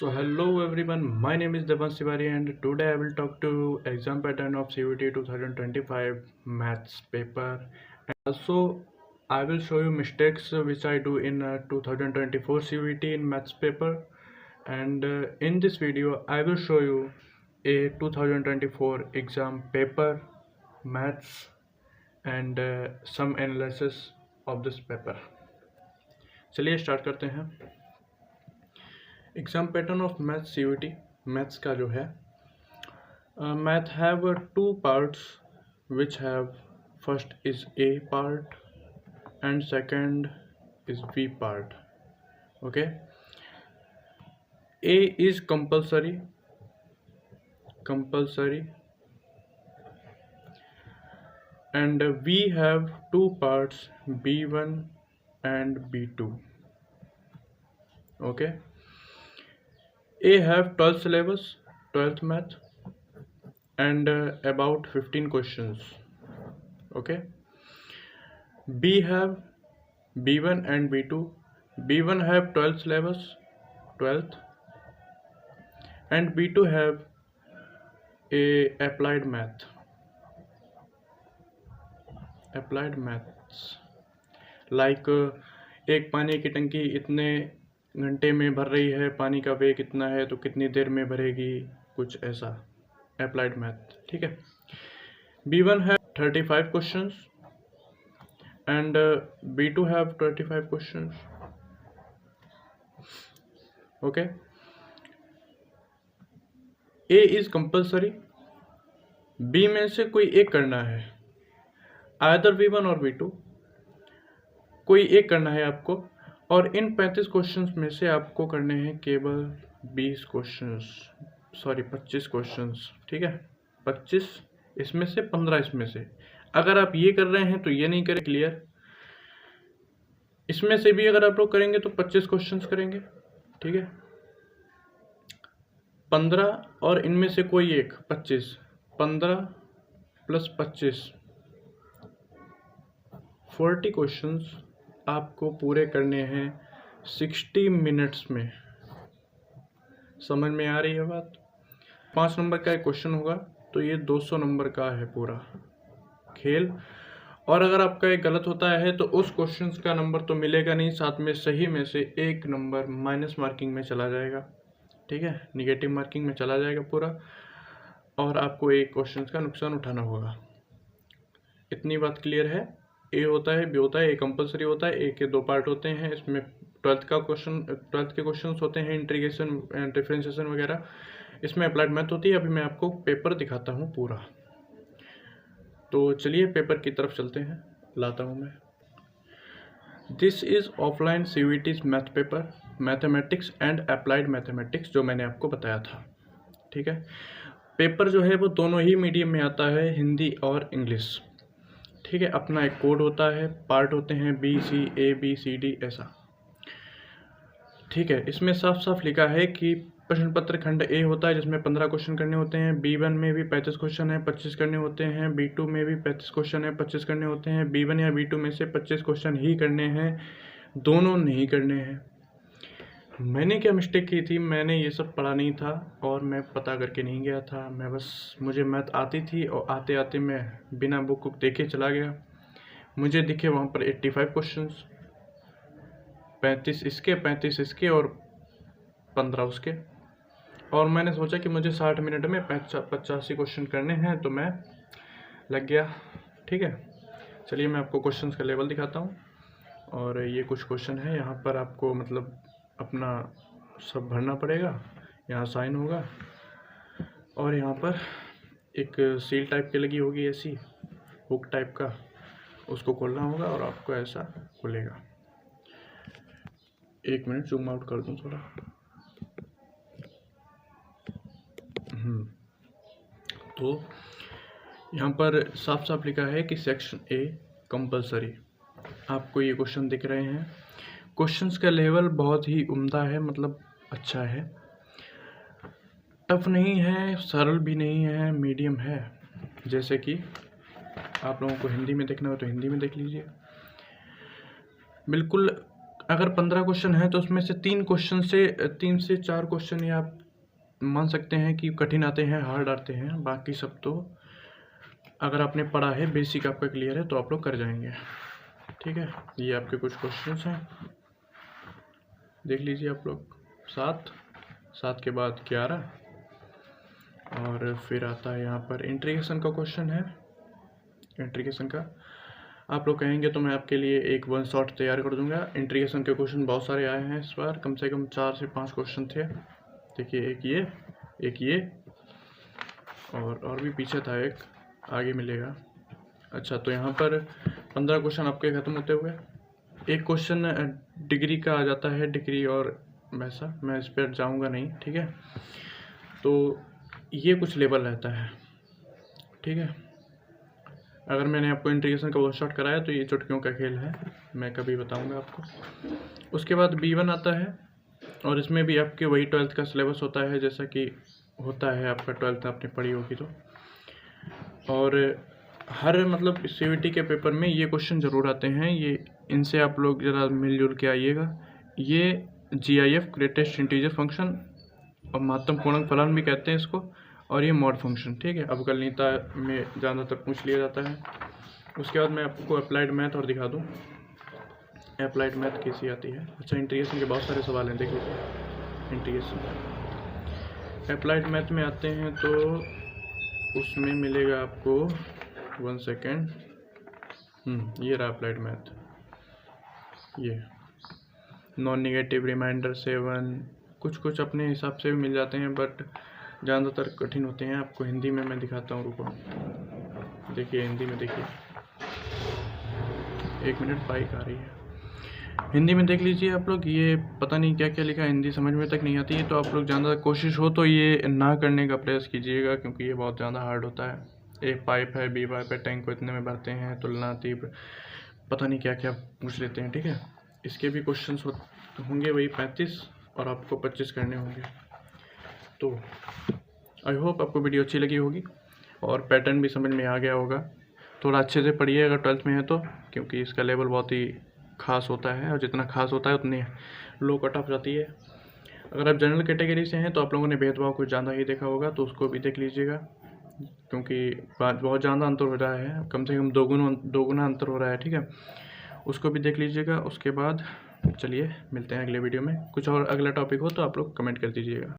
So hello everyone, my name is Devan Sivari and today I will talk to exam pattern of CUET 2025 maths paper. And also I will show you mistakes which I do in 2024 CUET in maths paper. And in this video I will show you a 2024 exam paper maths and some analysis of this paper. चलिए start करते हैं। Exam pattern of maths CUET maths का जो है math have two parts which have first is a part and second is b part. Okay, a is compulsory and we have two parts B1 and B2. Okay, A have 12th syllabus, 12th math and about 15 questions. Okay, B have B1 and B2. B1 have 12th syllabus, 12th, and B2 have a applied maths. Like एक पानी की टंकी इतने घंटे में भर रही है, पानी का वेग कितना है तो कितनी देर में भरेगी, कुछ ऐसा अप्लाइड मैथ। ठीक है, B1 है 35 questions and B2 have 25 questions. Okay, A is compulsory, B में से कोई एक करना है, आइदर B1 और B2, कोई एक करना है आपको, और इन 35 क्वेश्चंस में से आपको करने हैं केवल 25 क्वेश्चंस। ठीक है, 25 इसमें से, 15 इसमें से। अगर आप ये कर रहे हैं तो ये नहीं करें, क्लियर। इसमें से भी अगर आप लोग करेंगे तो 25 क्वेश्चंस करेंगे। ठीक है, 15 और इनमें से कोई एक 25, 15 प्लस 25 40 क्वेश्चंस आपको पूरे करने हैं 60 मिनट्स में। समझ में आ रही है बात? 5 नंबर का एक क्वेश्चन होगा तो ये 200 नंबर का है पूरा खेल। और अगर आपका एक गलत होता है तो उस क्वेश्चंस का नंबर तो मिलेगा नहीं, साथ में सही में से एक नंबर माइनस मार्किंग में चला जाएगा। ठीक है, निगेटिव मार्किंग में चला जाएगा पूरा, और आपको एक क्वेश्चन का नुकसान उठाना होगा। इतनी बात क्लियर है? ए होता है, बी होता है, ए कंपलसरी होता है, ए के 2 पार्ट होते हैं, इसमें 12th के क्वेश्चंस होते हैं, इंटीग्रेशन डिफरेंशिएशन वगैरह, इसमें अप्लाइड मैथ होती है। अभी मैं आपको पेपर दिखाता हूँ पूरा, तो चलिए पेपर की तरफ चलते हैं, लाता हूँ मैं। This is offline CUET math paper, mathematics and applied mathematics, जो मैंने आपको बताया था। ठीक है, पेपर जो है वो दोनों ही मीडियम में आता है, हिंदी और इंग्लिश। ठीक है, अपना एक कोड होता है, पार्ट होते हैं BC ऐसा। ठीक है, इसमें साफ साफ लिखा है कि प्रश्न पत्र खंड ए होता है जिसमें 15 क्वेश्चन करने होते हैं, B1 में भी 35 क्वेश्चन है, 25 करने होते हैं, B2 में भी 35 क्वेश्चन है, 25 करने होते हैं। B1 या B2 में से 25 क्वेश्चन ही करने हैं, दोनों नहीं करने हैं। मैंने क्या मिस्टेक की थी, मैंने ये सब पढ़ा नहीं था और मैं पता करके नहीं गया था। मैं बस, मुझे मैथ आती थी और आते आते मैं बिना बुक देखे चला गया। मुझे दिखे वहाँ पर 85 क्वेश्चंस, 35 इसके, 35 इसके और 15 उसके, और मैंने सोचा कि मुझे 60 मिनट में 85 क्वेश्चन करने हैं, तो मैं लग गया। ठीक है, चलिए मैं आपको क्वेश्चंस का लेवल दिखाता हूँ। और ये कुछ क्वेश्चन है, यहाँ पर आपको मतलब अपना सब भरना पड़ेगा। यहाँ साइन होगा और यहाँ पर एक सील टाइप की लगी होगी, ऐसी हुक टाइप का, उसको खोलना होगा और आपको ऐसा खुलेगा। 1 मिनट जूम आउट कर दूँ थोड़ा। तो यहाँ पर साफ साफ लिखा है कि सेक्शन ए कंपलसरी। आपको ये क्वेश्चन दिख रहे हैं, क्वेश्चंस का लेवल बहुत ही उम्दा है, मतलब अच्छा है, टफ नहीं है, सरल भी नहीं है, मीडियम है। जैसे कि आप लोगों को हिंदी में देखना हो तो हिंदी में देख लीजिए। बिल्कुल अगर 15 क्वेश्चन है तो उसमें से 3 से 4 क्वेश्चन ये आप मान सकते हैं कि कठिन आते हैं, हार्ड आते हैं। बाकी सब तो अगर आपने पढ़ा है, बेसिक आपका क्लियर है, तो आप लोग कर जाएंगे। ठीक है, ये आपके कुछ क्वेश्चंस हैं, देख लीजिए आप लोग। 7 के बाद 11 और फिर आता है यहाँ पर इंट्रीगेशन का क्वेश्चन है। इंट्रीगेशन का आप लोग कहेंगे तो मैं आपके लिए एक 1 शॉट तैयार कर दूंगा। इंट्रीगेशन के क्वेश्चन बहुत सारे आए हैं इस बार, कम से कम 4 से 5 क्वेश्चन थे। देखिए, एक ये और भी पीछे था, एक आगे मिलेगा। अच्छा, तो यहाँ पर 15 क्वेश्चन आपके ख़त्म होते हुए एक क्वेश्चन डिग्री का आ जाता है, डिग्री और वैसा मैं इस पर जाऊँगा नहीं। ठीक है, तो ये कुछ लेवल रहता है। ठीक है, अगर मैंने आपको इंट्रीगेशन का वो शॉर्ट कराया तो ये चुटकियों का खेल है, मैं कभी बताऊंगा आपको। उसके बाद B1 आता है और इसमें भी आपके वही 12th का सिलेबस होता है, जैसा कि होता है आपका 12th आपने पढ़ी होगी तो। और हर मतलब CVT के पेपर में ये क्वेश्चन ज़रूर आते हैं, ये इनसे आप लोग ज़रा मिलजुल के आइएगा। ये GIF ग्रेटेस्ट इंटीजर फंक्शन और महत्तम पूर्णांक फलन भी कहते हैं इसको, और ये मॉड फंक्शन। ठीक है, अवकलनीयता में ज़्यादातर पूछ लिया जाता है। उसके बाद मैं आपको अप्लाइड मैथ और दिखा दूँ, अप्लाइड मैथ कैसी आती है। अच्छा, इंटीग्रेशन के बहुत सारे सवाल हैं, देख लीजिए। इंटीग्रेशन अप्लाइड मैथ में आते हैं तो उसमें मिलेगा आपको 1 सेकेंड, ये रहा अप्लाइड मैथ। ये नॉन निगेटिव रिमाइंडर 7 कुछ अपने हिसाब से भी मिल जाते हैं, बट ज़्यादातर कठिन होते हैं। आपको हिंदी में मैं दिखाता हूँ, रुको। देखिए हिंदी में, देखिए 1 मिनट, बाइक आ रही है। हिंदी में देख लीजिए आप लोग, ये पता नहीं क्या क्या लिखा है, हिंदी समझ में तक नहीं आती है। तो आप लोग ज़्यादा कोशिश हो तो ये ना करने का प्रयास कीजिएगा, क्योंकि ये बहुत ज़्यादा हार्ड होता है। एक पाइप है, B पाइप है, टैंक को इतने में भरते हैं, तुलना तीव्र, पता नहीं क्या क्या पूछ लेते हैं। ठीक है, इसके भी क्वेश्चन होंगे वही 35 और आपको 25 करने होंगे। तो आई होप आपको वीडियो अच्छी लगी होगी और पैटर्न भी समझ में आ गया होगा। थोड़ा अच्छे से पढ़िए अगर 12th में है तो, क्योंकि इसका लेवल बहुत ही खास होता है, और जितना खास होता है उतनी लो कट ऑफ जाती है। अगर आप जनरल कैटेगरी से हैं तो आप लोगों ने भेदभाव कुछ ज़्यादा ही देखा होगा, तो उसको भी देख लीजिएगा, क्योंकि बहुत ज़्यादा अंतर हो रहा है, कम से कम 2 गुना अंतर हो रहा है। ठीक है, उसको भी देख लीजिएगा। उसके बाद चलिए मिलते हैं अगले वीडियो में। कुछ और अगला टॉपिक हो तो आप लोग कमेंट कर दीजिएगा।